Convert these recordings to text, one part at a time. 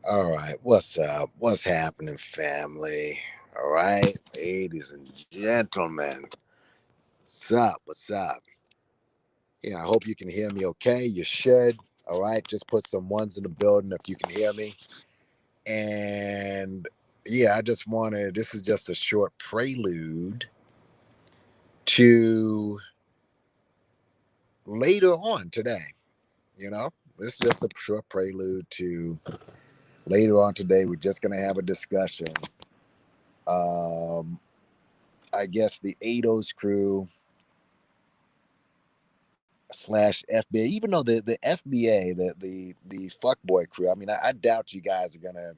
All right, what's up? What's happening, family? All right, ladies and gentlemen, what's up? What's up? Yeah, I hope you can hear me okay. You should. All right, just put some ones in the building if you can hear me. And yeah, I just wanted, this is just a short prelude to later on today. You know, this is just a short prelude to later on today. We're just going to have a discussion. Um, I guess the ADOS crew slash FBA, even though the FBA, the fuckboy crew, I mean, I doubt you guys are gonna,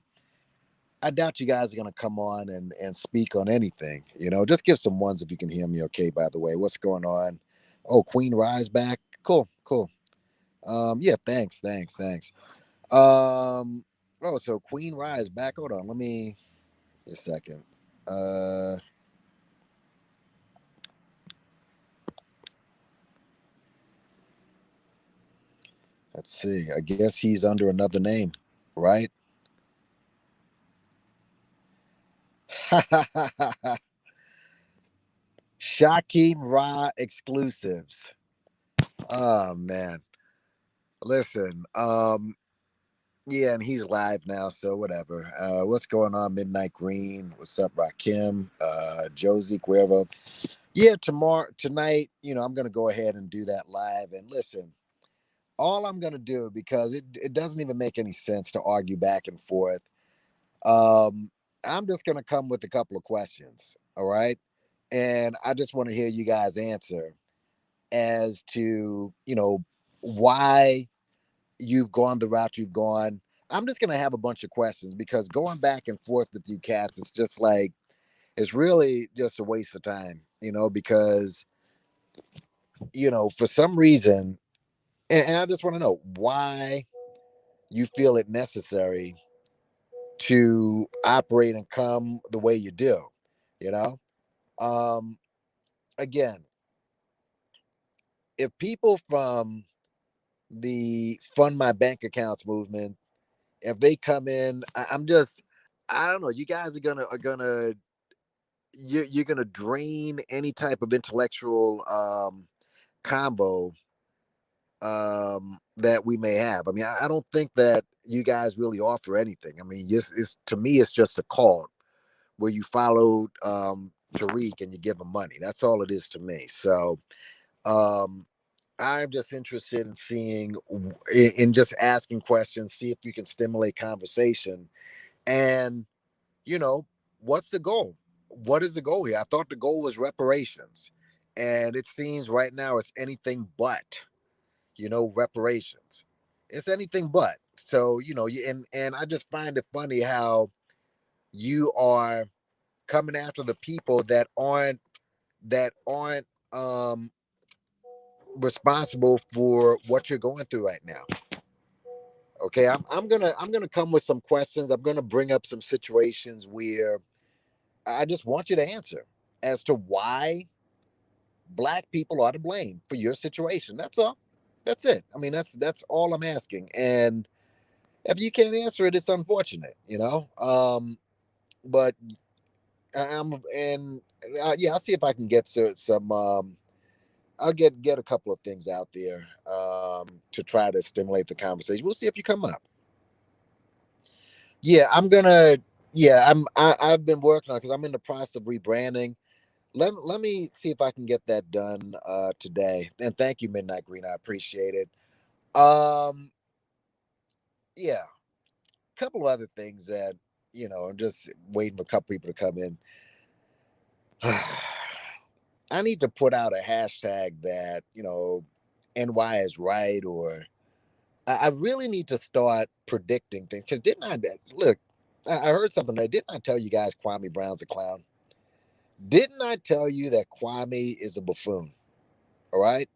I doubt you guys are gonna come on and speak on anything. You know, just give some ones if you can hear me. Okay, by the way, what's going on? Oh, Queen Rise back. Cool, cool. Yeah, thanks. Um, oh, so Queen Rise back. Hold on, let me a second. Uh, let's see. I guess he's under another name, right? Shakeem Ra exclusives. Oh man. Listen, yeah, and he's live now, so whatever. What's going on, Midnight Green? What's up, Rakim? Josie Cuervo. Yeah, tonight, I'm gonna go ahead and do that live. And listen, all I'm gonna do, because it doesn't even make any sense to argue back and forth. Um, I'm just gonna come with a couple of questions, all right? And I just want to hear you guys answer as to why you've gone the route you've gone. I'm just gonna have a bunch of questions because going back and forth with you cats is just like it's really just a waste of time, because for some reason, and I just want to know why you feel it necessary to operate and come the way you do. You know, um, again, if people from the fund my bank accounts movement, if they come in, I'm just, I don't know. You guys are gonna you're gonna drain any type of intellectual combo that we may have. I mean, I don't think that you guys really offer anything. I mean, it's to me, it's just a call where you follow Tariq and you give him money. That's all it is to me. So um, I'm just interested in seeing, in just asking questions, see if you can stimulate conversation. And, you know, what's the goal? What is the goal here? I thought the goal was reparations. And it seems right now it's anything but, reparations. It's anything but. So, and I just find it funny how you are coming after the people that aren't um responsible for what you're going through right now. Okay, I'm gonna come with some questions. I'm gonna bring up some situations where I just want you to answer as to why black people are to blame for your situation. That's all. That's it. I mean, that's all I'm asking. And if you can't answer it, it's unfortunate, But I'm and yeah, I'll see if I can get some. I'll get a couple of things out there to try to stimulate the conversation. We'll see if you come up. Yeah, I'm gonna. Yeah, I've been working on because I'm in the process of rebranding. Let me see if I can get that done today. And thank you, Midnight Green. I appreciate it. Um, yeah, a couple of other things that I'm just waiting for a couple people to come in. I need to put out a hashtag that NY is right, or I really need to start predicting things. Because didn't I look? I heard something there. Didn't I tell you guys Kwame Brown's a clown? Didn't I tell you that Kwame is a buffoon? All right.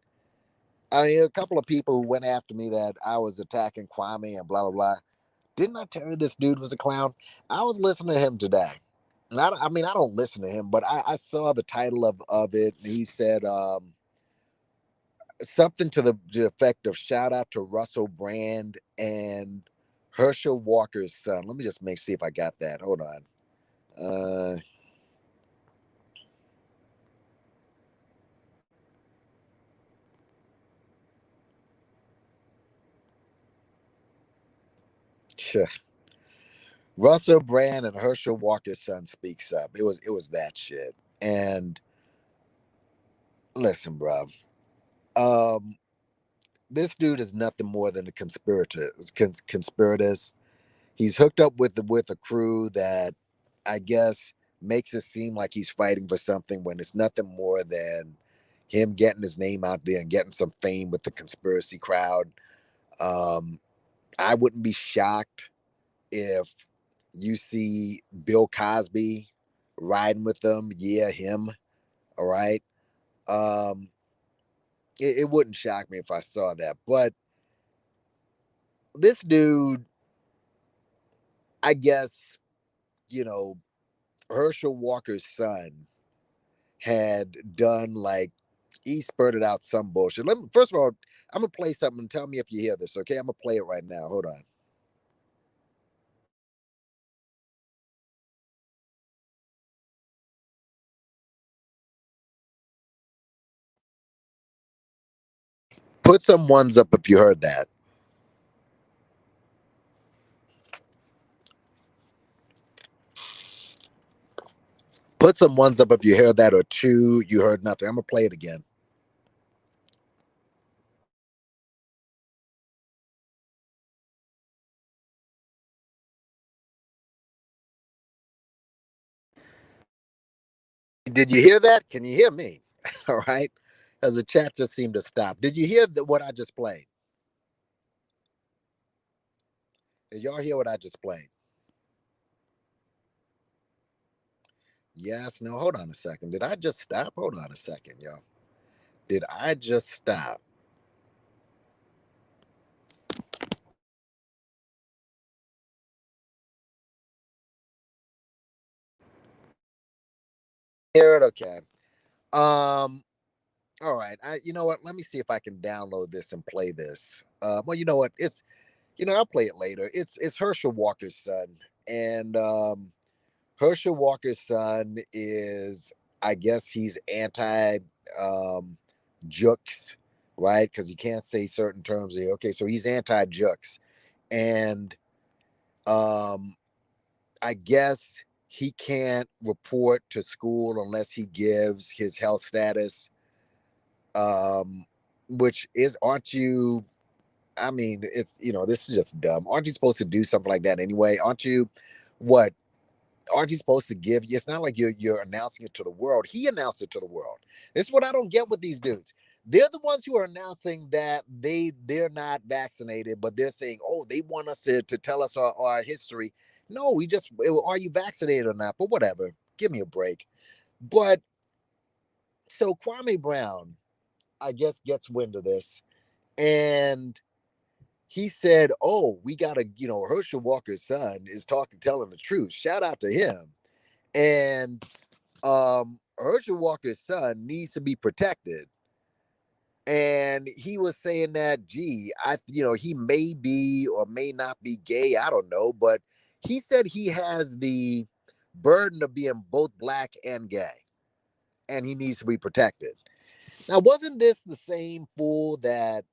I mean, a couple of people who went after me that I was attacking Kwame and blah blah blah. Didn't I tell you this dude was a clown? I was listening to him today. And I mean, I don't listen to him, but I saw the title of it. And he said something to the effect of shout out to Russell Brand and Herschel Walker's son. Let me just make see if I got that. Hold on. Uh, Russell Brand and Herschel Walker's son speaks up. It was that shit. And listen, bro. Um, this dude is nothing more than a conspirator. Conspirators. He's hooked up with a crew that I guess makes it seem like he's fighting for something when it's nothing more than him getting his name out there and getting some fame with the conspiracy crowd. Um, I wouldn't be shocked if you see Bill Cosby riding with them. Yeah, him. All right. Um, it wouldn't shock me if I saw that. But this dude, I guess, you know, Herschel Walker's son had done like he spurted out some bullshit. Let me first of all, I'm gonna play something and tell me if you hear this, okay? I'm gonna play it right now. Hold on. Put some ones up if you heard that. Put some ones up if you heard that, or two, you heard nothing. I'm gonna play it again. Did you hear that? Can you hear me? All right. As the chat just seemed to stop. Did you hear what I just played? Did y'all hear what I just played? Yes, no, hold on a second. Did I just stop? Hold on a second, y'all. Did I just stop? Hear it? Okay. Um, all right. You know what? Let me see if I can download this and play this. Well, you know what? I'll play it later. It's Herschel Walker's son. And Herschel Walker's son is, I guess he's anti jukes, right? Because you can't say certain terms here. Okay, so he's anti jukes. And um I guess he can't report to school unless he gives his health status, um, which is, aren't you? I mean, this is just dumb. Aren't you supposed to do something like that anyway? Aren't you? What? Aren't you supposed to give? It's not like you're announcing it to the world. He announced it to the world. This is what I don't get with these dudes. They're the ones who are announcing that they're not vaccinated, but they're saying, oh, they want us to tell us our history. No, we just, are you vaccinated or not? But whatever. Give me a break. But so Kwame Brown, I guess, gets wind of this, and he said, oh, we gotta, Herschel Walker's son is telling the truth. Shout out to him. And Herschel Walker's son needs to be protected. And he was saying that, gee, he may be or may not be gay. I don't know. But he said he has the burden of being both black and gay, and he needs to be protected. Now, wasn't this the same fool that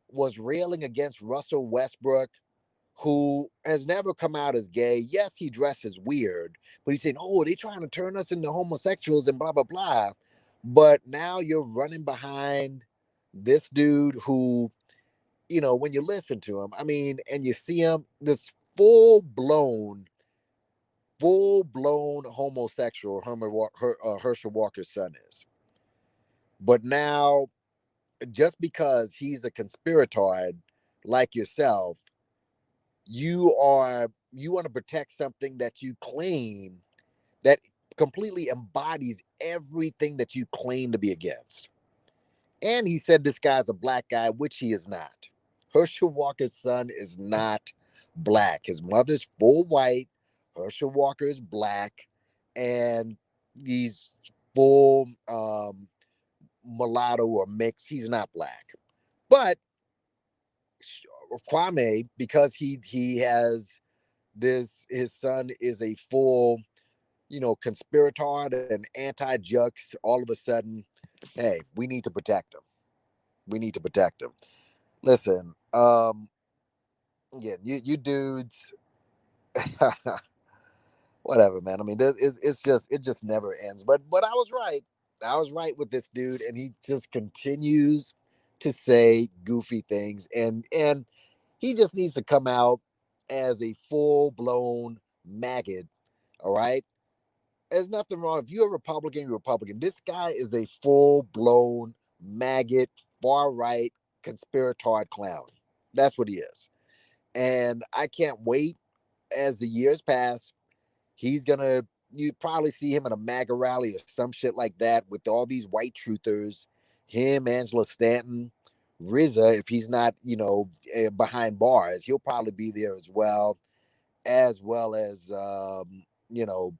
was railing against Russell Westbrook, who has never come out as gay? Yes, he dresses weird, but he's saying, oh, they trying to turn us into homosexuals and blah, blah, blah. But now you're running behind this dude who, when you listen to him, I mean, and you see him, this full blown homosexual, Herschel Walker's son is. But now, just because he's a conspirator like yourself, you want to protect something that you claim that completely embodies everything that you claim to be against. And he said this guy's a black guy, which he is not. Herschel Walker's son is not black. His mother's full white. Herschel Walker is black, and he's full mulatto or mixed. He's not black. But Kwame, because he has this, his son is a full, conspirator and anti-jux. All of a sudden, hey, we need to protect him. We need to protect him. Listen, yeah, you dudes, whatever, man. I mean, it just never ends. But I was right. I was right with this dude, and he just continues to say goofy things, and he just needs to come out as a full blown maggot. All right, there's nothing wrong if you're a Republican. You're a Republican. This guy is a full blown maggot, far right conspiratorial clown. That's what he is, and I can't wait as the years pass. He's gonna, you probably see him at a MAGA rally or some shit like that with all these white truthers, him, Angela Stanton, RZA. If he's not, behind bars, he'll probably be there as you know,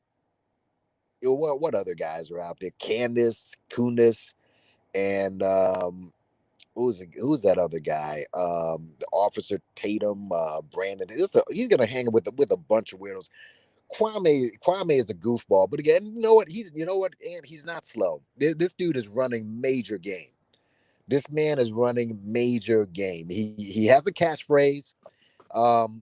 what other guys are out there? Candace Kunis and who's that other guy? The Officer Tatum, Brandon. He's gonna hang with a bunch of weirdos. Kwame is a goofball, but again, and he's not slow. This dude is running major game. This man is running major game. He has a catchphrase. Um,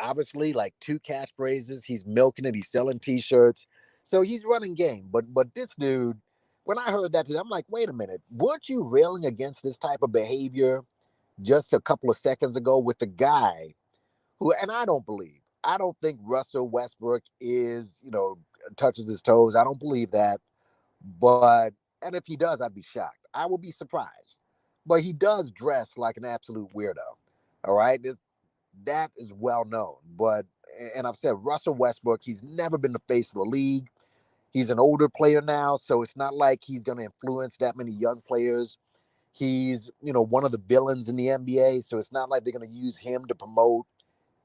Obviously, like two catchphrases. He's milking it. He's selling T-shirts, so he's running game. But this dude, when I heard that today, I'm like, wait a minute, weren't you railing against this type of behavior just a couple of seconds ago with the guy who, and I don't believe. I don't think Russell Westbrook is, touches his toes. I don't believe that. But, and if he does, I'd be shocked. I would be surprised. But he does dress like an absolute weirdo. All right. That is well known. But, and I've said Russell Westbrook, he's never been the face of the league. He's an older player now. So it's not like he's going to influence that many young players. He's, one of the villains in the NBA. So it's not like they're going to use him to promote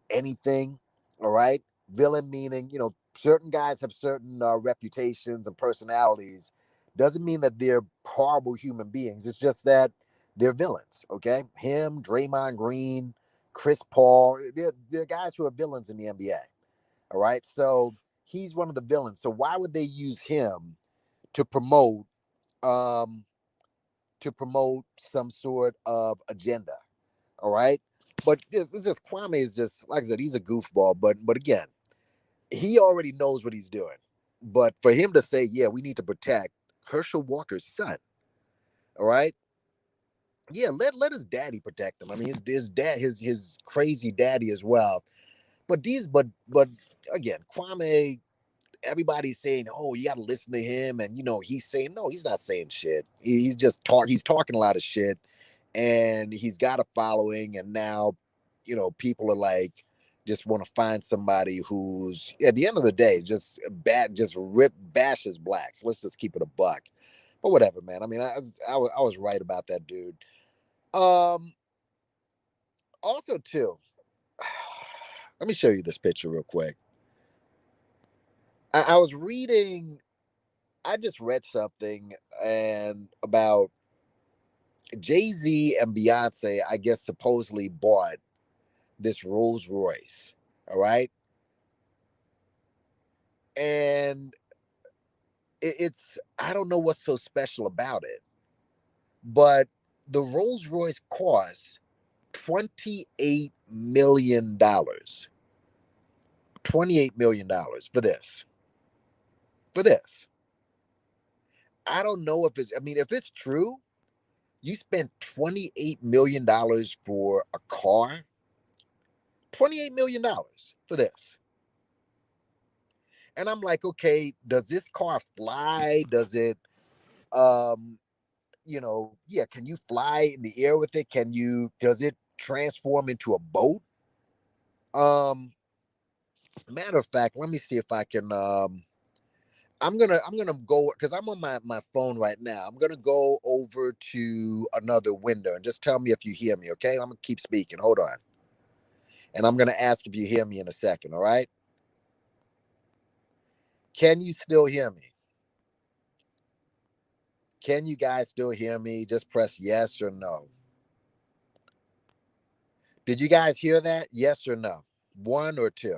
anything. All right. Villain meaning, certain guys have certain reputations and personalities. Doesn't mean that they're horrible human beings. It's just that they're villains. Okay. Him, Draymond Green, Chris Paul, they're guys who are villains in the NBA. All right. So he's one of the villains. So why would they use him to promote um some sort of agenda? All right. But it's just Kwame is just, like I said, he's a goofball. But again, he already knows what he's doing. But for him to say, yeah, we need to protect Herschel Walker's son. All right. Yeah, let his daddy protect him. I mean, his dad, his crazy daddy as well. But again, Kwame, everybody's saying, "Oh, you got to listen to him," and he's saying, "No, he's not saying shit. He's just He's talking a lot of shit, and he's got a following, and now, people are like, just want to find somebody who's at the end of the day just bashes blacks. Let's just keep it a buck. But whatever, man. I mean, I was right about that dude. Um, Also too, let me show you this picture real quick. I was reading. I just read something and about Jay Z and Beyonce. I guess supposedly bought this Rolls Royce. All right, and it's, I don't know what's so special about it, but the Rolls Royce costs $28 million. $28 million for this. For this, I don't know if it's. I mean, if it's true, you spent $28 million for a car. $28 million for this. And I'm like, okay, does this car fly? Does it, yeah, can you fly in the air with it? Does it transform into a boat? Um, Matter of fact, let me see if I can, I'm gonna go because I'm on my phone right now. I'm gonna go over to another window and just tell me if you hear me, okay? I'm gonna keep speaking. Hold on. And I'm gonna ask if you hear me in a second, all right? Can you still hear me? Can you guys still hear me? Just press yes or no. Did you guys hear that? Yes or no? One or two?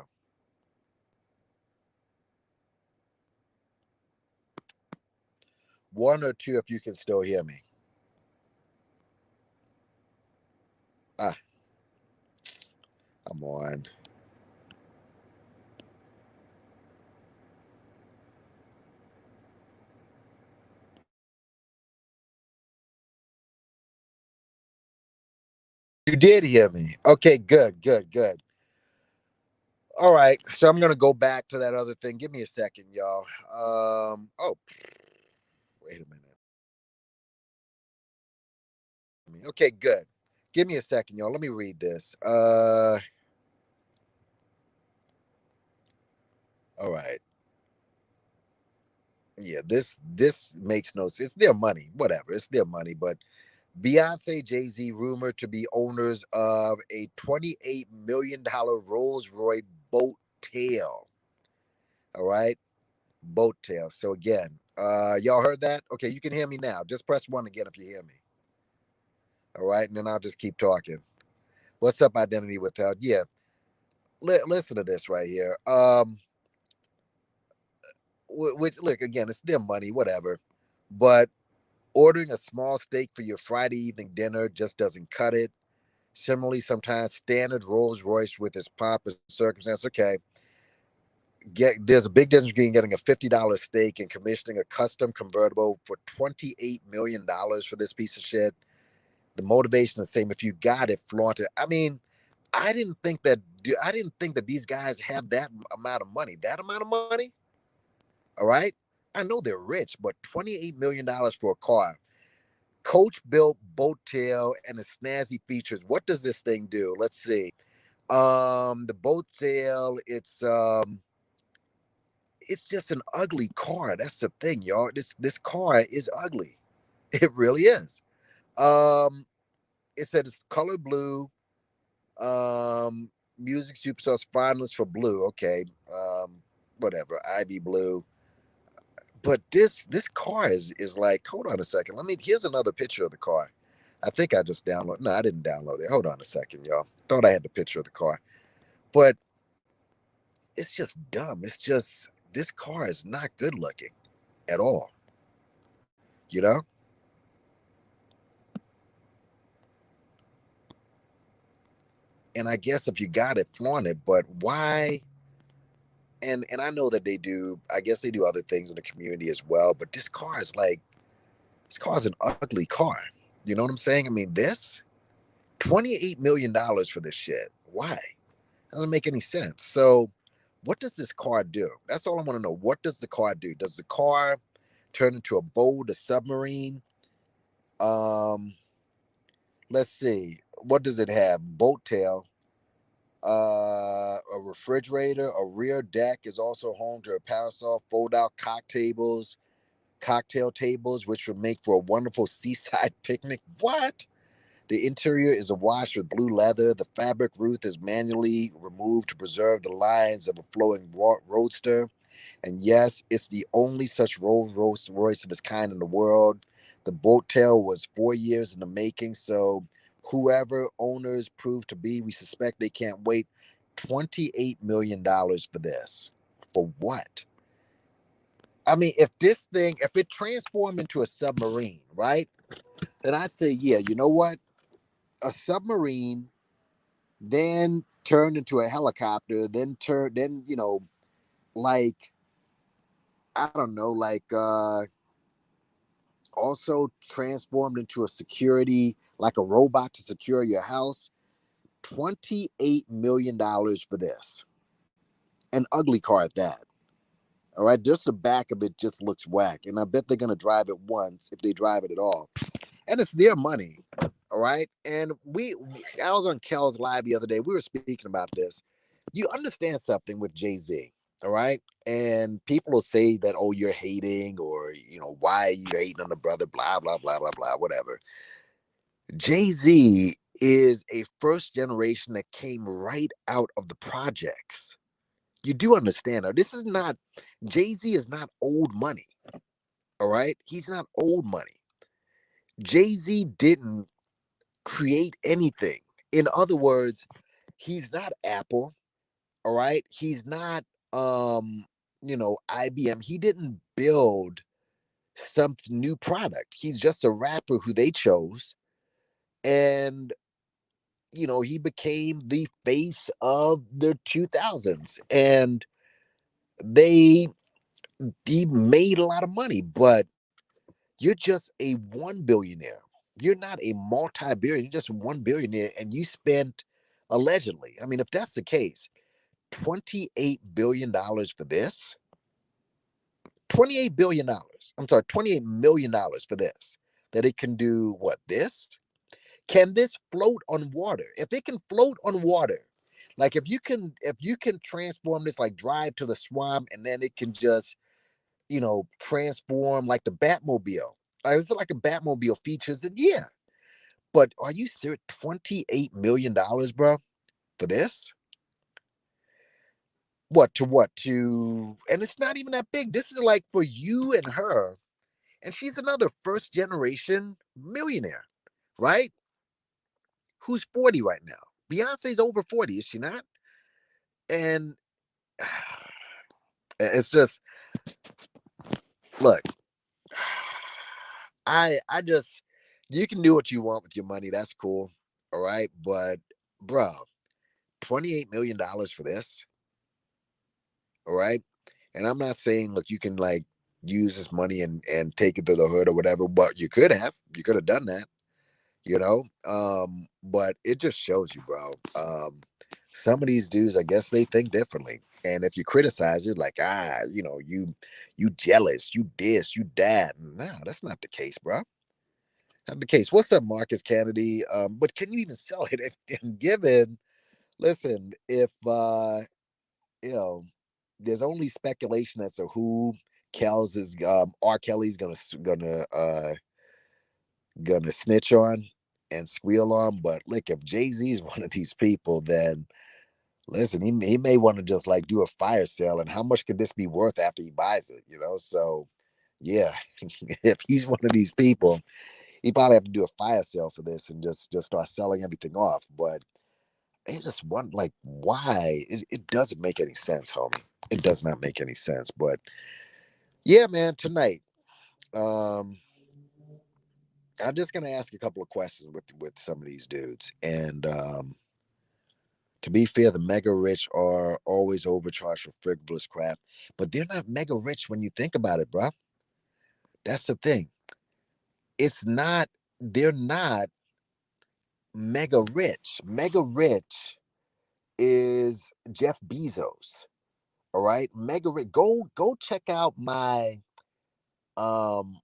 One or two if you can still hear me. Ah, I'm on. You did hear me. Okay, good, good, good. All right, so I'm gonna go back to that other thing. Give me a second, y'all. Oh, wait a minute. Okay, good. Give me a second, y'all. Let me read this. All right. Yeah, this makes no sense. It's their money, whatever. It's their money. But Beyonce, Jay-Z rumored to be owners of a $28 million Rolls Royce boat tail. All right, boat tail. So again, y'all heard that? Okay, you can hear me now. Just press one again if you hear me. All right, and then I'll just keep talking. What's up, identity withheld? Yeah, listen to this right here. Which look again, it's their money, whatever. But ordering a small steak for your Friday evening dinner just doesn't cut it. Similarly, sometimes standard Rolls Royce with its pomp and circumstance. Okay, there's a big difference between getting a $50 steak and commissioning a custom convertible for $28 million for this piece of shit. The motivation is the same. If you got it, flaunt it. I mean, I didn't think that these guys have that amount of money. That amount of money. All right. I know they're rich, but $28 million for a car. Coach built boat tail and the snazzy features. What does this thing do? Let's see. The boat tail, it's just an ugly car. That's the thing, y'all. This car is ugly. It really is. Um, it said it's color blue. Music Superstars finalist for blue. Okay. Whatever. Ivy blue. But this car is like, hold on a second. Here's another picture of the car. I think I just downloaded. No, I didn't download it. Hold on a second, y'all. Thought I had the picture of the car. But it's just dumb. It's just this car is not good looking at all. You know? And I guess if you got it, flaunt it. But why? And I know that they do. I guess they do other things in the community as well. But this car is an ugly car. You know what I'm saying? I mean, this $28 million for this shit. Why? Doesn't make any sense. So, what does this car do? That's all I want to know. What does the car do? Does the car turn into a boat, a submarine? Um, let's see. What does it have? Boat tail, a refrigerator, a rear deck is also home to a parasol, fold-out cocktail tables, which would make for a wonderful seaside picnic. What? The interior is awash with blue leather. The fabric roof is manually removed to preserve the lines of a flowing roadster. And yes, it's the only such Rolls Royce of its kind in the world. The boat tail was 4 years in the making, so whoever owners prove to be, we suspect they can't wait. $28 million for this. For what? I mean, if it transformed into a submarine, right? Then I'd say, yeah, you know what? A submarine, then turned into a helicopter, then like I don't know, also transformed into a security, like a robot to secure your house. $28 million for this. An ugly car at that. All right. Just the back of it just looks whack. And I bet they're gonna drive it once if they drive it at all. And it's their money. All right. And I was on Kel's live the other day. We were speaking about this. You understand something with Jay-Z. All right. And people will say that, oh, you're hating, or, why are you hating on the brother, blah, blah, blah, blah, blah, whatever. Jay-Z is a first generation that came right out of the projects. You do understand. Now, Jay-Z is not old money. All right. He's not old money. Jay-Z didn't create anything. In other words, he's not Apple, all right? He's not IBM. He didn't build some new product. He's just a rapper who they chose, and he became the face of the 2000s, and they he made a lot of money, but you're just a one billionaire. You're not a multi-billionaire. You're just one billionaire, and you spent allegedly. I mean, if that's the case, $28 billion for this. $28 billion. I'm sorry, $28 million for this. That it can do what this? Can this float on water? If it can float on water, like if you can transform this, like drive to the swamp, and then it can just transform like the Batmobile. Like it's like a Batmobile features, and yeah. But are you serious? $28 million, bro, for this? What to what to? And it's not even that big. This is like for you and her, and she's another first generation millionaire, right? Who's 40 right now. Beyonce's over 40, is she not? And it's just look, I just you can do what you want with your money. That's cool. All right. But bro, $28 million for this. All right. And I'm not saying look, you can like use this money and take it to the hood or whatever, but you could have. You could have done that, you know. But it just shows you, bro. Some of these dudes, I guess they think differently. And if you criticize it, like you jealous, you this, you that. No, that's not the case, bro. Not the case. What's up, Marcus Kennedy? But can you even sell it? And given, listen, if you know, there's only speculation as to who Kells is, R. Kelly's gonna snitch on and squeal on. But look, if Jay-Z is one of these people, then listen, he may want to just like do a fire sale. And how much could this be worth after he buys it? So yeah, if he's one of these people, he probably have to do a fire sale for this and just start selling everything off. But it just one like why it doesn't make any sense, homie. It does not make any sense. But yeah, man, tonight, um, I'm just gonna ask a couple of questions with some of these dudes. And to be fair, the mega rich are always overcharged for frivolous crap, but they're not mega rich when you think about it, bro. That's the thing. It's not. They're not mega rich. Mega rich is Jeff Bezos. All right, mega rich. Go check out my um.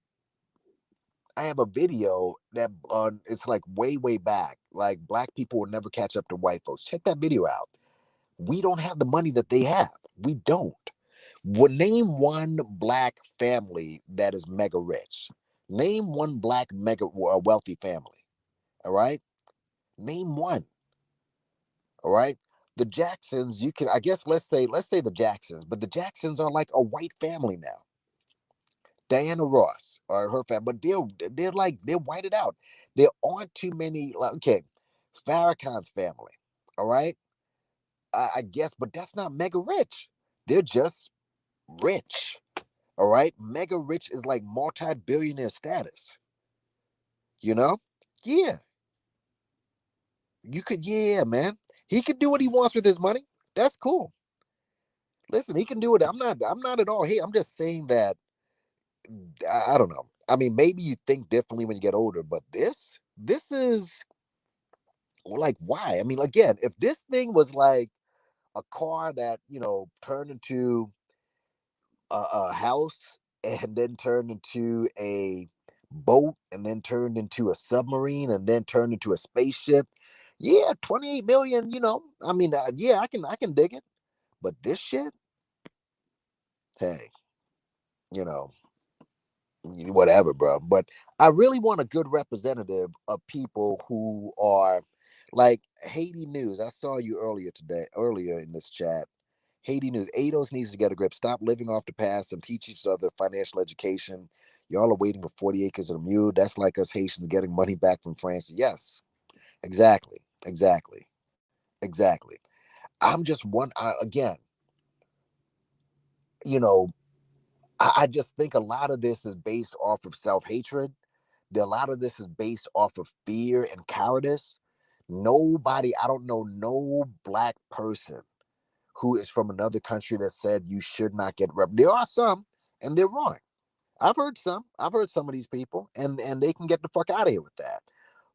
I have a video that it's like way back. Like black people will never catch up to white folks. Check that video out. We don't have the money that they have. We don't. Name one black family that is mega rich. Name one black mega wealthy family. All right. Name one. All right. The Jacksons, you can, I guess, let's say the Jacksons, but the Jacksons are like a white family now. Diana Ross or her family, but they're whited out. There aren't too many. Like, okay, Farrakhan's family. All right. I guess, but that's not mega rich. They're just rich. All right. Mega rich is like multi-billionaire status. You know? Yeah. Yeah, man. He could do what he wants with his money. That's cool. Listen, he can do it. I'm not at all here. I'm just saying that I don't know. I mean, maybe you think differently when you get older, but this is like why? I mean, again, if this thing was like a car that, turned into a house and then turned into a boat and then turned into a submarine and then turned into a spaceship. Yeah, 28 million, I mean, yeah, I can dig it. But this shit, hey, you know, whatever, bro. But I really want a good representative of people who are like Haiti News. I saw you earlier in this chat. Haiti News. ADOS needs to get a grip. Stop living off the past and teach each other financial education. Y'all are waiting for 40 acres of a mule. That's like us Haitians getting money back from France. Yes, exactly. Exactly. Exactly. I'm just again, you know, I just think a lot of this is based off of self hatred. A lot of this is based off of fear and cowardice. Nobody, I don't know no black person who is from another country that said you should not get rep. There are some, and they're wrong. I've heard some. I've heard some of these people, and they can get the fuck out of here with that.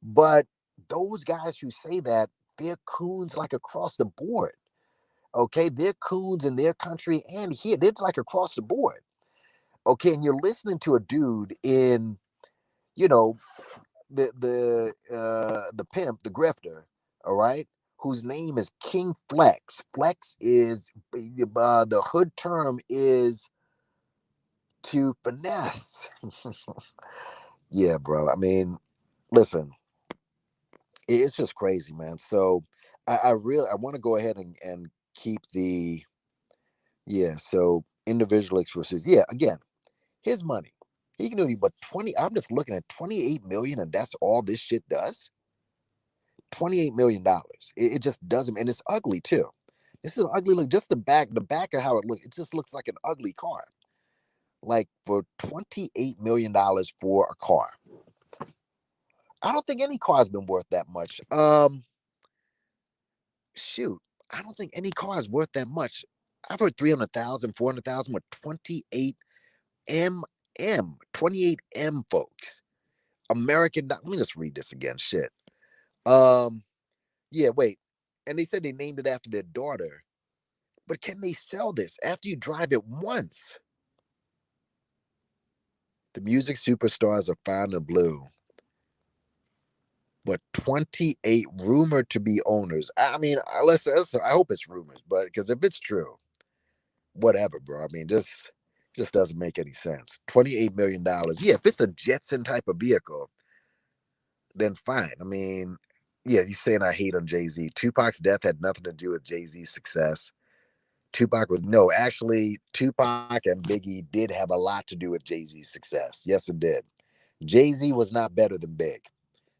But those guys who say that, they're coons like across the board. Okay, they're coons in their country and here. They're like across the board. Okay, and you're listening to a dude in, you know, the pimp, the grifter, all right, whose name is King Flex. Flex is the hood term is to finesse. Yeah, bro. I mean, listen, it's just crazy, man. So I really I want to go ahead and keep the yeah. So individual expresses. Yeah, again, his money. He can do it, but 20. I'm just looking at 28 million, and that's all this shit does. $28 million. It just doesn't, and it's ugly too. This is an ugly look. Just the back of how it looks. It just looks like an ugly car. Like for $28 million for a car. I don't think any car's been worth that much. Shoot, I don't think any car is worth that much. I've heard 300,000, 400,000 with 28 M, folks. American. Let me just read this again. Shit. Um, yeah, wait. And they said they named it after their daughter. But can they sell this after you drive it once? The music superstars are fine and blue, but 28 rumored to be owners. I mean, listen, I hope it's rumors, but because if it's true, whatever, bro. I mean, just doesn't make any sense. $28 million. Yeah, if it's a Jetson type of vehicle, then fine. I mean, yeah, he's saying I hate on Jay Z. Tupac's death had nothing to do with Jay Z's success. Tupac was no, actually, Tupac and Biggie did have a lot to do with Jay Z's success. Yes, it did. Jay Z was not better than Big.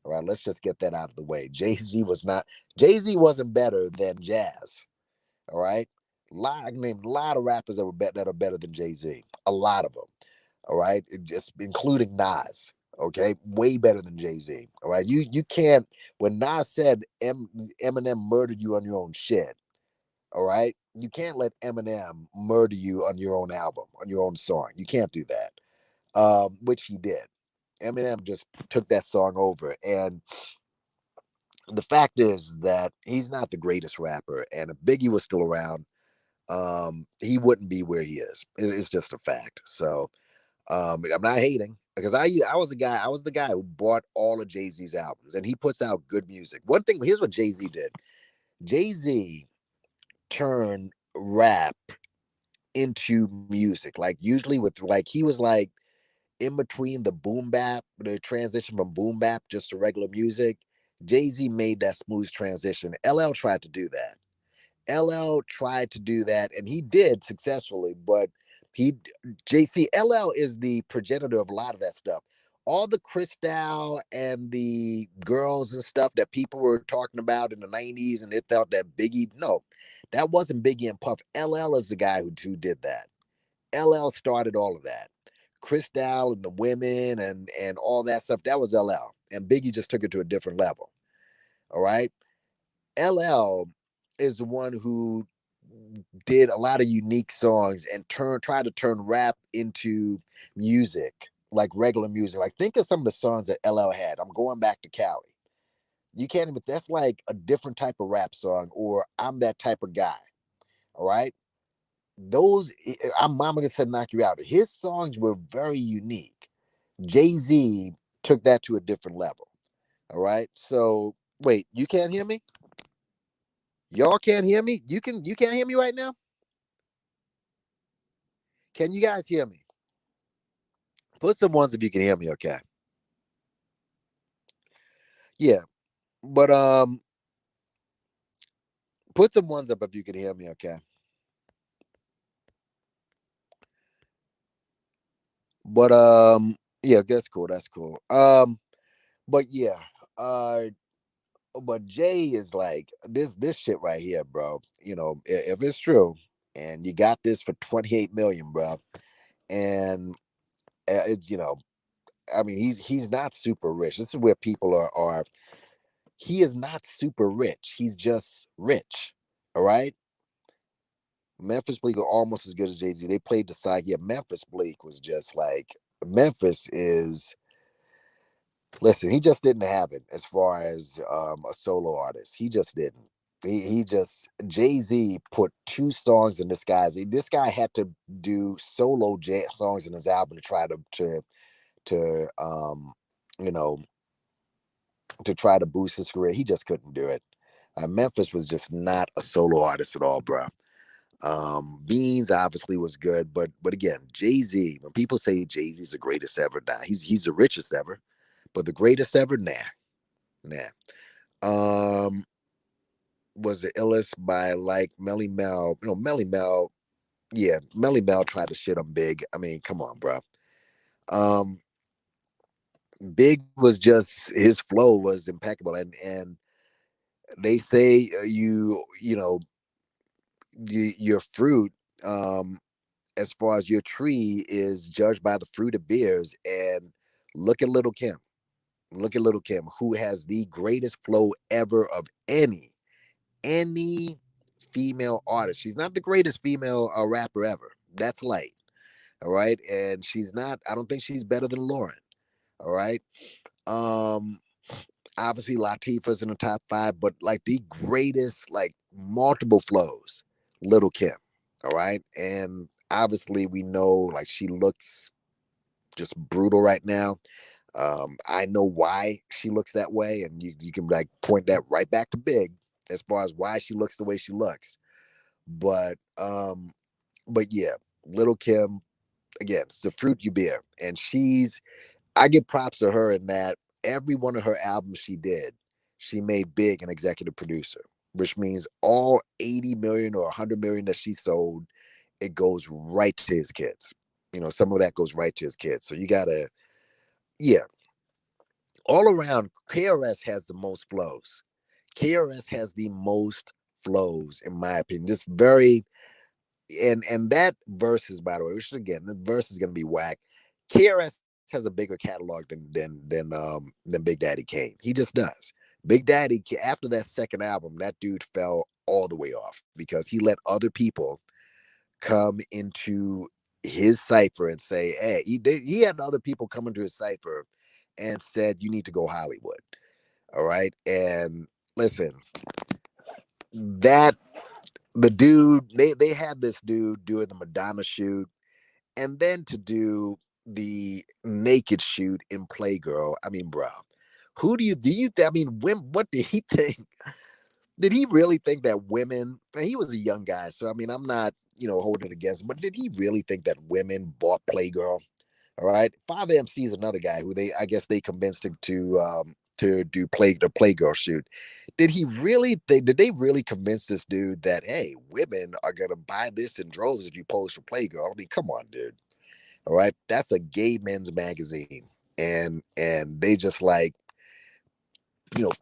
All right, let's just get that out of the way. Jay Z wasn't better than Jazz. All right, I can name a lot of rappers that are better than Jay Z. A lot of them. All right, just including Nas. Okay, way better than Jay Z. All right, you can't. When Nas said Eminem murdered you on your own shit. All right, you can't let Eminem murder you on your own album, on your own song. You can't do that. Which he did. Eminem just took that song over, and the fact is that he's not the greatest rapper. And if Biggie was still around, he wouldn't be where he is. It's just a fact. So I'm not hating because I was the guy who bought all of Jay Z's albums, and he puts out good music. One thing, here's what Jay Z did. Jay Z turned rap into music. Like usually with like he was like in between the boom bap, the transition from boom bap just to regular music. Jay Z made that smooth transition. LL tried to do that. LL tried to do that, and he did successfully. But he, JC, LL is the progenitor of a lot of that stuff. All the Cristal and the girls and stuff that people were talking about in the 90s, and they thought that Biggie, no, that wasn't Biggie and Puff. LL is the guy who did that. LL started all of that. Cristal and the women and all that stuff, that was LL. And Biggie just took it to a different level. All right. LL is the one who did a lot of unique songs and tried to turn rap into music, like regular music. Like think of some of the songs that LL had. I'm going back to Cali. You can't even that's like a different type of rap song, or I'm that type of guy. All right. Those I'm Mama said knock you out. His songs were very unique. Jay-Z took that to a different level. All right. So wait, you can't hear me? Y'all can't hear me? You can't hear me right now? Can you guys hear me? Put some ones if you can hear me, okay. Yeah. But put some ones up if you can hear me, okay. But yeah, that's cool. That's cool. But yeah. Uh But Jay is like this shit right here, bro. If it's true, and you got this for 28 million, bro, and it's I mean, he's not super rich. This is where people are. He is not super rich. He's just rich. All right. Memphis Bleak are almost as good as Jay Z. They played the side. Yeah, Memphis Bleak was just like Memphis is. Listen, he just didn't have it as far as a solo artist. He just didn't. He just Jay Z put two songs in this guy's. This guy had to do solo songs in his album to try to you know to try to boost his career. He just couldn't do it. Memphis was just not a solo artist at all, bro. Beans obviously was good, but again, Jay Z. When people say Jay Z's the greatest ever, nah, he's the richest ever, but the greatest ever, nah, nah. Um, was the illest by like Melly Mel? Melly Mel. Yeah, Melly Mel tried to shit on Big. I mean, come on, bro. Um, Big was just his flow was impeccable, and they say your fruit um as far as your tree is judged by the fruit it bears. And look at Little Kim. Look at Little Kim, who has the greatest flow ever of any female artist. She's not the greatest female rapper ever. That's light. All right. And she's not, I don't think she's better than Lauren. All right. Um, Obviously Latifah's in the top five, but like the greatest, like multiple flows, Little Kim. All right. And obviously we know like she looks just brutal right now. I know why she looks that way, and you can like point that right back to Big as far as why she looks the way she looks. But yeah, Little Kim, again, it's the fruit you bear. And I give props to her in that every one of her albums she did, she made Big an executive producer, which means all 80 million or 100 million that she sold, it goes right to his kids. Some of that goes right to his kids. So you gotta, yeah, all around, KRS has the most flows. KRS has the most flows, in my opinion. Just very, and that verses, by the way, which again, the verse is gonna be whack. KRS has a bigger catalog than Big Daddy Kane. He just does. Big Daddy, after that second album, that dude fell all the way off because he let other people come into his cipher and say, hey, he had other people come into his cipher and said, you need to go Hollywood. All right. And listen, that the dude, they had this dude doing the Madonna shoot and then to do the naked shoot in Playgirl. I mean, bro, I mean, what did he think? Did he really think that women, and he was a young guy, so I mean, I'm not, holding it against him, but did he really think that women bought Playgirl? All right. Father MC is another guy who I guess they convinced him to do the Playgirl shoot. Did they really convince this dude that, hey, women are gonna buy this in droves if you pose for Playgirl? I mean, come on, dude. All right. That's a gay men's magazine. And they just like,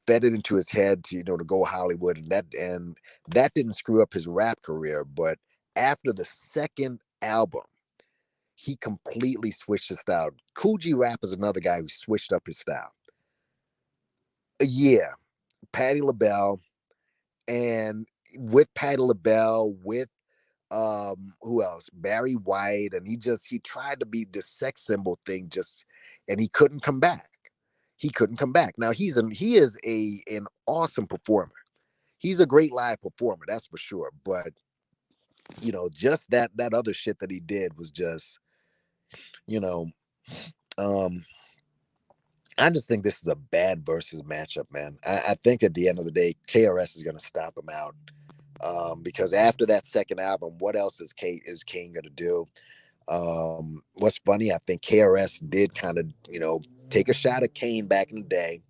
fed it into his head to go Hollywood, and that didn't screw up his rap career. But after the second album, he completely switched his style. Coogee Rap is another guy who switched up his style. Yeah, Patti LaBelle, and with Patti LaBelle, with who else? Barry White, and he tried to be this sex symbol thing, and he couldn't come back. He couldn't come back. Now he is an awesome performer. He's a great live performer, that's for sure. But just that other shit that he did was just, you know, um, I just think this is a bad versus matchup, man. I think at the end of the day, KRS is going to stop him out, because after that second album, what else is Kane going to do? What's funny, I think KRS did kind of, take a shot at Kane back in the day,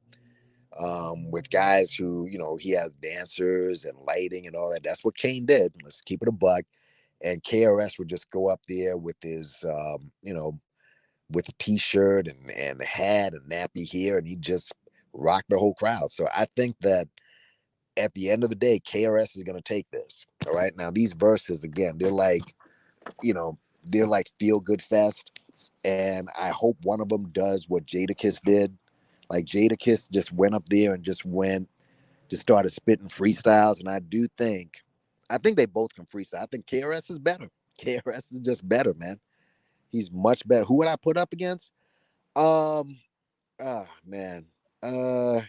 with guys who, he has dancers and lighting and all that. That's what Kane did. Let's keep it a buck. And KRS would just go up there with his, with a t-shirt and a hat and nappy hair, and he just rocked the whole crowd. So I think that at the end of the day, KRS is going to take this. All right. Now, these verses, again, they're like, you know, they're like feel good fest. And I hope one of them does what Jadakiss did. Like Jadakiss just went up there and just started spitting freestyles. And I think they both can freestyle. I think KRS is better. KRS is just better, man. He's much better. Who would I put up against? Um, man. Uh,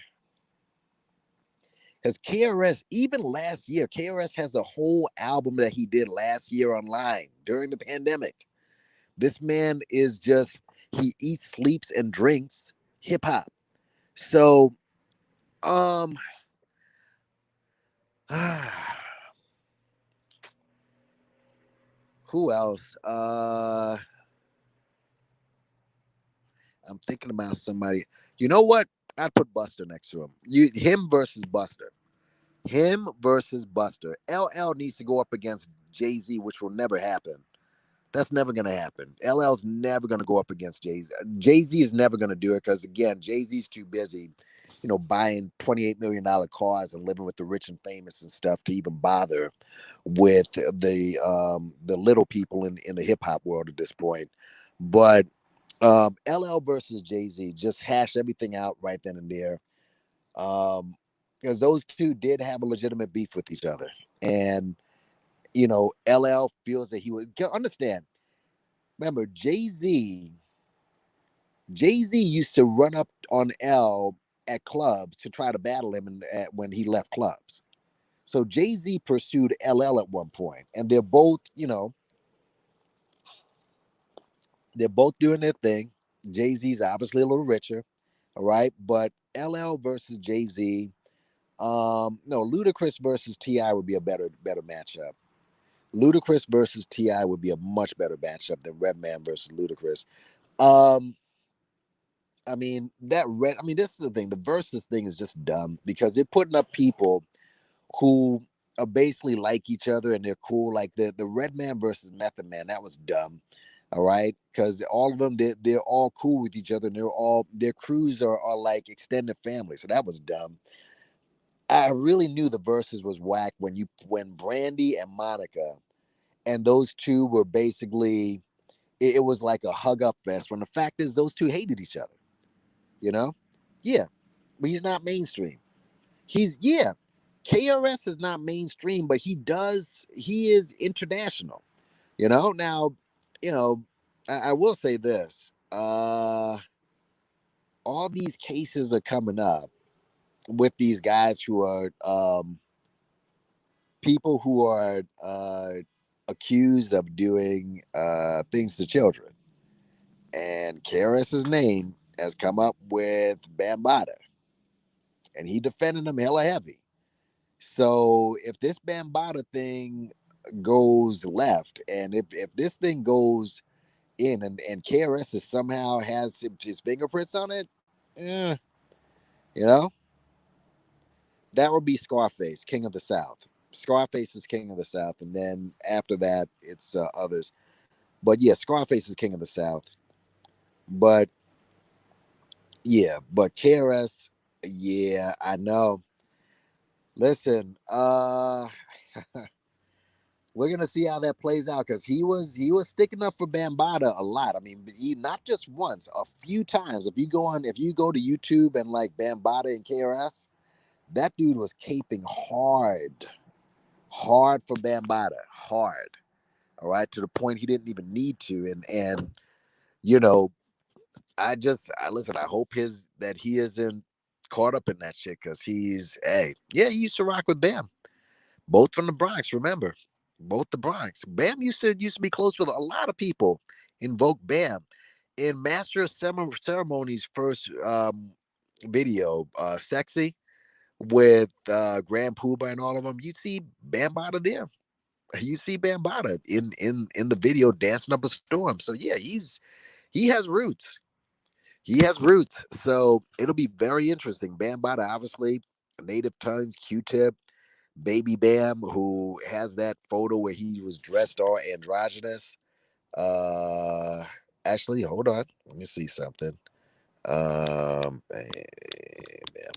Because KRS, even last year, KRS has a whole album that he did last year online during the pandemic. This man is just, he eats, sleeps, and drinks hip hop. So, um, who else? I'm thinking about somebody. You know what? I'd put Buster next to him. Him versus Buster. Him versus Buster. LL needs to go up against Jay Z, which will never happen. That's never going to happen. LL's never going to go up against Jay Z. Jay Z is never going to do it because, again, Jay Z's too busy, buying $28 million cars and living with the rich and famous and stuff to even bother with the little people in the hip hop world at this point. But LL versus Jay Z, just hash everything out right then and there. Because those two did have a legitimate beef with each other. And, LL feels that he would understand. Remember, Jay Z used to run up on L at clubs to try to battle him when he left clubs. So Jay Z pursued LL at one point, and they're both doing their thing. Jay Z's obviously a little richer, all right, but LL versus Jay Z, no, Ludacris versus Ti would be a better matchup. Ludacris versus Ti would be a much better matchup than Redman versus Ludacris. Um, this is the thing. The versus thing is just dumb because they're putting up people who are basically like each other and they're cool. Like the Redman versus Method Man, that was dumb. All right, because all of them they're all cool with each other and their crews are like extended family. So that was dumb. I really knew the verses was whack when Brandy and Monica and those two were basically it was like a hug up fest. When the fact is those two hated each other. You know, yeah, but he's not mainstream. Yeah, KRS is not mainstream, but he is international. Now, you know, I will say this. All these cases are coming up with these guys who are people who are accused of doing things to children. And KRS's name has come up with Bambata, and he defended him hella heavy. So if this Bambata thing goes left, and if this thing goes in, and KRS is somehow has his fingerprints on it, eh, you know, that would be Scarface, King of the South. Scarface is King of the South, and then after that, it's others. But yeah, Scarface is King of the South. But yeah, but KRS, yeah, I know. Listen, we're gonna see how that plays out because he was sticking up for Bambata a lot. I mean, he not just once, a few times. If you go to YouTube and like Bambata and KRS, that dude was caping hard for Bambata, hard. All right, to the point he didn't even need to. And you know, I listen. I hope he isn't caught up in that shit because he used to rock with Bam. Both from the Bronx, remember? Both the Bronx. Bam used to be close with a lot of people. Invoke Bam. In Master of Ceremony's first video, Sexy, with Grand Pooba and all of them, you see Bambata there. You see Bambata in the video dancing up a storm. So yeah, he has roots. He has roots. So it'll be very interesting. Bambata, obviously, Native Tongues, Q-Tip, Baby Bam, who has that photo where he was dressed all androgynous. Uh, Actually, hold on. Let me see something.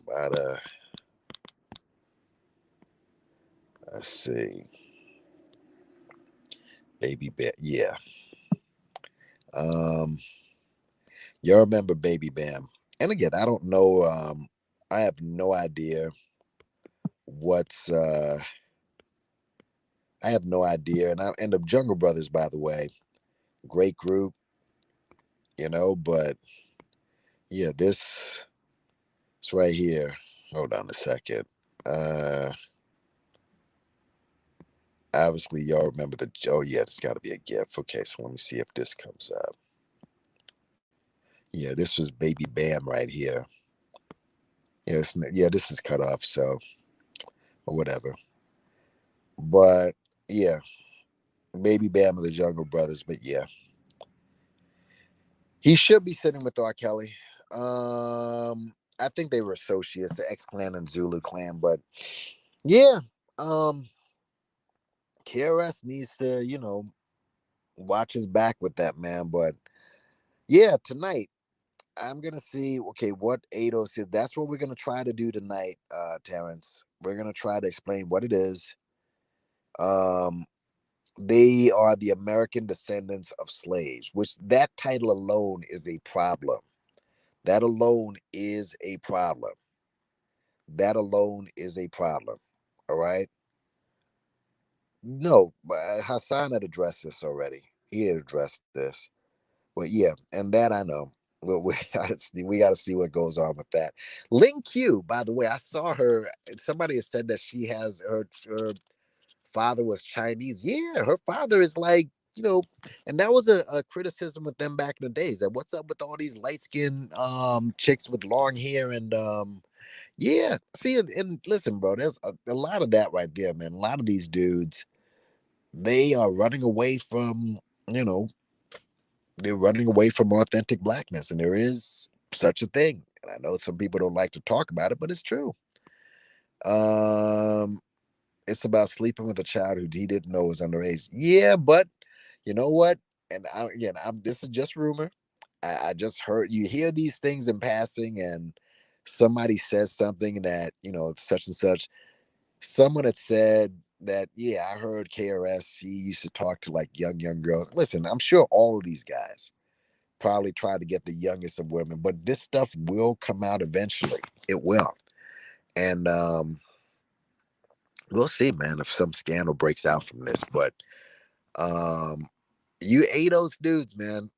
Bambata. Let's see. Baby Bam. Yeah. Um, you remember Baby Bam. And again, I don't know. I have no idea what's I have no idea. And the Jungle Brothers, by the way, great group, but yeah, this right here. Hold on a second. Uh Obviously y'all remember the oh yeah, it's gotta be a GIF. Okay, so let me see if this comes up. Yeah, this was Baby Bam right here. Yeah, this is cut off, so or whatever. But yeah, Baby Bam of the Jungle Brothers, but yeah. He should be sitting with R. Kelly. I think they were associates, the X Clan and Zulu Clan, but yeah, um, KRS needs to, watch his back with that man. But yeah, tonight I'm gonna see okay what ADOS is. That's what we're gonna try to do tonight, Terrence. We're gonna try to explain what it is. Um, they are the American descendants of slaves, which that title alone is a problem. That alone is a problem. That alone is a problem. All right. No, but Hassan had addressed this already. He had addressed this. Well, yeah, and that I know. Well, we got to see what goes on with that. Ling Q, by the way, I saw her. Somebody has said that she has her father was Chinese. Yeah, her father is like, and that was a criticism with them back in the days. That what's up with all these light skinned chicks with long hair and yeah. See, and listen, bro, there's a lot of that right there, man. A lot of these dudes, they are running away from, you know, they're running away from authentic blackness, and there is such a thing. And I know some people don't like to talk about it, but it's true. Um, it's about sleeping with a child who he didn't know was underage. Yeah, but you know what? And again, this is just rumor. I just heard you hear these things in passing, and somebody says something that such and such. Someone had said that, yeah, I heard KRS. He used to talk to like young girls. Listen, I'm sure all of these guys probably try to get the youngest of women, but this stuff will come out eventually. It will, and we'll see, man, if some scandal breaks out from this. But um, you ADOS dudes, man.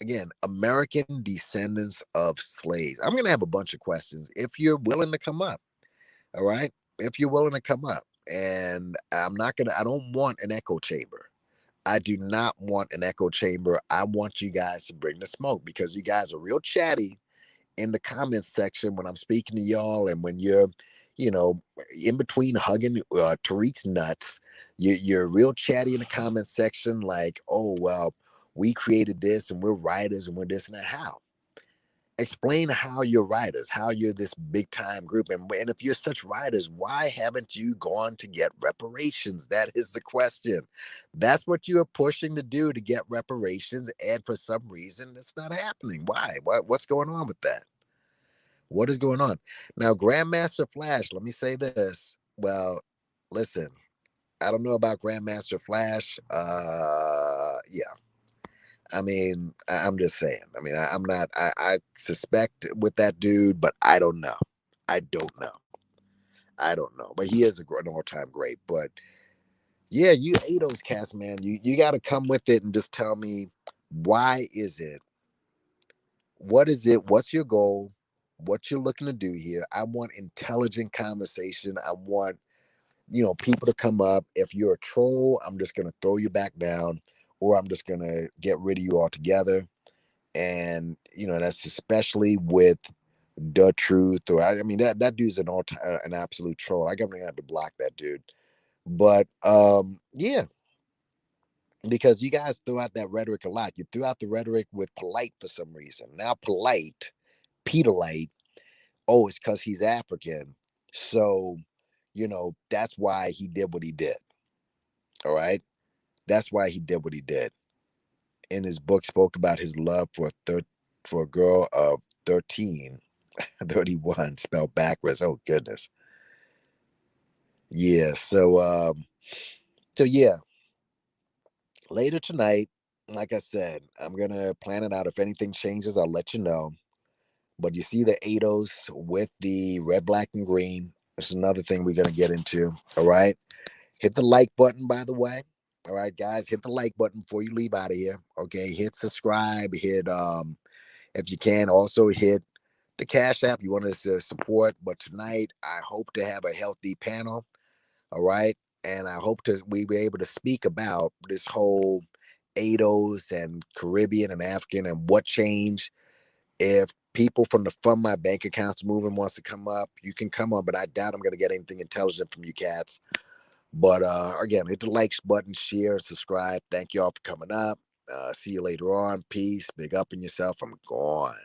Again, American descendants of slaves. I'm gonna have a bunch of questions if you're willing to come up. All right, if you're willing to come up, and I'm not gonna. I don't want an echo chamber. I do not want an echo chamber. I want you guys to bring the smoke because you guys are real chatty in the comments section when I'm speaking to y'all, and when you're, you know, in between hugging Tariq's nuts, you're real chatty in the comments section, like, oh well, we created this and we're writers and we're this and that. How? Explain how you're writers, how you're this big time group, and if you're such writers, why haven't you gone to get reparations? That is the question. That's what you are pushing to do, to get reparations, and for some reason it's not happening. Why? What's going on with that? What is going on? Now, Grandmaster Flash, let me say this. Well, listen, I don't know about Grandmaster Flash. Yeah. I mean, I'm just saying. I mean, I'm not, I suspect with that dude, but I don't know. I don't know. I don't know. But he is an all time great. But yeah, you ADOS cast, man. You got to come with it and just tell me, why is it? What is it? What's your goal? What you're looking to do here? I want intelligent conversation. I want, people to come up. If you're a troll, I'm just gonna throw you back down, or I'm just gonna get rid of you altogether. And that's especially with the truth. Or I mean, that dude's an absolute troll. I'm gonna have to block that dude. But yeah, because you guys threw out that rhetoric a lot. You threw out the rhetoric with Polite for some reason. Now Polite, Peter Light, oh, it's because he's African. So, that's why he did what he did. All right. That's why he did what he did. In his book, spoke about his love for a girl of 13, 31, spelled backwards. Oh, goodness. Yeah. So yeah, later tonight, like I said, I'm gonna plan it out. If anything changes, I'll let you know. But you see the ADOS with the red, black, and green. That's another thing we're gonna get into. All right. Hit the like button, by the way. All right, guys, hit the like button before you leave out of here. Okay, hit subscribe, hit if you can, also hit the Cash App you want us to support. But tonight, I hope to have a healthy panel. All right. And I hope to we be able to speak about this whole ADOS and Caribbean and African and what changed. If people from the Fund My Bank Accounts movement wants to come up, you can come on, but I doubt I'm gonna get anything intelligent from you cats. But again, hit the likes button, share, subscribe. Thank you all for coming up. See you later on. Peace. Big up in yourself. I'm gone.